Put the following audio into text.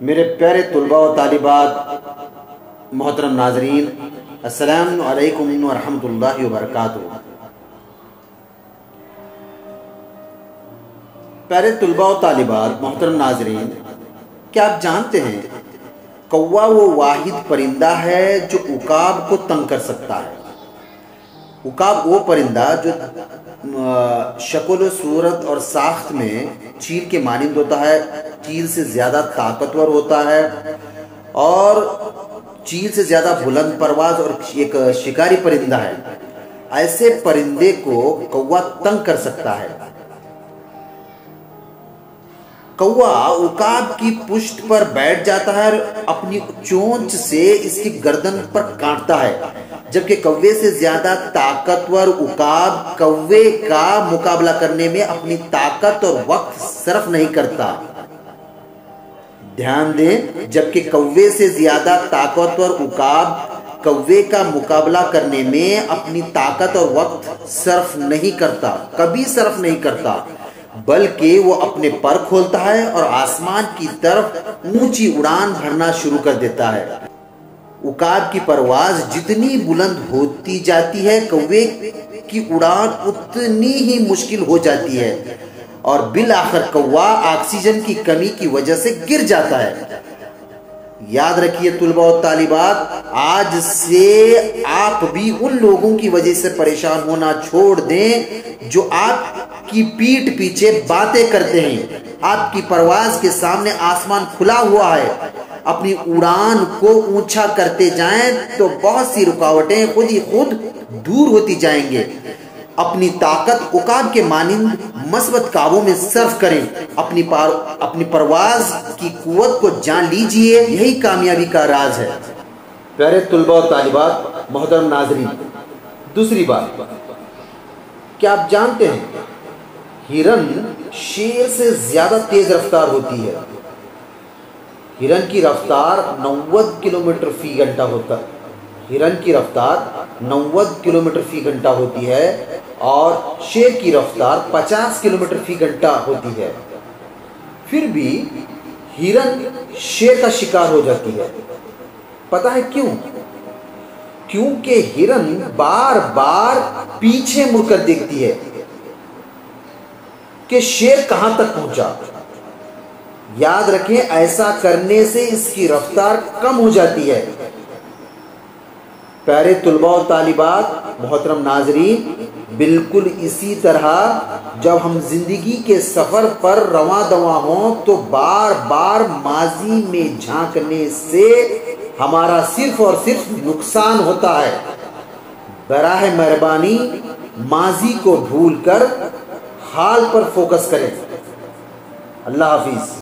मेरे प्यारे तुलबा व तालिबात, मोहतरम नाजरीन, अस्सलामु अलैकुम व रहमतुल्लाहि व बरकातुहू। प्यारे तुलबा व तालिबात, मोहतरम नाजरीन, क्या आप जानते हैं कौवा वो वाहिद परिंदा है जो उकाब को तंग कर सकता है। उकाब वो परिंदा जो शक्ल सूरत और साख्त में चील के मानिंद होता है, चील से ज़्यादा ताकतवर होता है और चील से ज़्यादा बुलंद परवाज और एक शिकारी परिंदा है। ऐसे परिंदे को कौवा तंग कर सकता है। कौवा उकाब की पुष्ट पर बैठ जाता है और अपनी चोंच से इसकी गर्दन पर काटता है, जबकि कौवे से ज्यादा ताकतवर उकाब कौवे का मुकाबला करने में अपनी ताकत और वक्त सर्फ नहीं करता। ध्यान दें, जबकि कौवे से ज्यादा ताकतवर उकाब कौवे का मुकाबला करने में अपनी ताकत और वक्त सर्फ नहीं करता, कभी सर्फ नहीं करता, बल्कि वो अपने पर खोलता है और आसमान की तरफ ऊंची उड़ान भरना शुरू कर देता है। उकाब की परवाज जितनी बुलंद होती जाती है, कौवे की उड़ान उतनी ही मुश्किल हो जाती है और बिल आखिर कौवा ऑक्सीजन की कमी की वजह से गिर जाता है। याद रखिए तुलबा और तालिबात, आज से आप भी उन लोगों की वजह से परेशान होना छोड़ दें जो आपकी पीठ पीछे बातें करते हैं। आपकी परवाज के सामने आसमान खुला हुआ है, अपनी उड़ान को ऊंचा करते जाएं तो बहुत सी रुकावटें खुद ही खुद दूर होती जाएंगे। अपनी ताकत उकाब के मानिंद मस्बत काबू में सर्फ करें। अपनी परवाज की कुव्वत को जान लीजिए, यही कामयाबी का राज है। प्यारे तुलबा और तालिबात, मोहतरम नाजरीन, दूसरी बात, क्या आप जानते हैं हिरन शेर से ज्यादा तेज रफ्तार होती है। हिरन की रफ्तार 90 किलोमीटर फी घंटा होता है। हिरन की रफ्तार 90 किलोमीटर फी घंटा होती है और शेर की रफ्तार 50 किलोमीटर फी घंटा होती है। फिर भी हिरन शेर का शिकार हो जाती है। पता है क्यों? क्योंकि हिरन बार बार पीछे मुड़कर देखती है कि शेर कहां तक पहुंचा। याद रखें, ऐसा करने से इसकी रफ्तार कम हो जाती है। प्यारे तुलबा और तालिबात, मोहतरम नाजरीन, बिल्कुल इसी तरह जब हम जिंदगी के सफर पर रवां दवा हों तो बार बार माजी में झांकने से हमारा सिर्फ और सिर्फ नुकसान होता है। बराह मेहरबानी माजी को भूलकर हाल पर फोकस करें। अल्लाह हाफिज।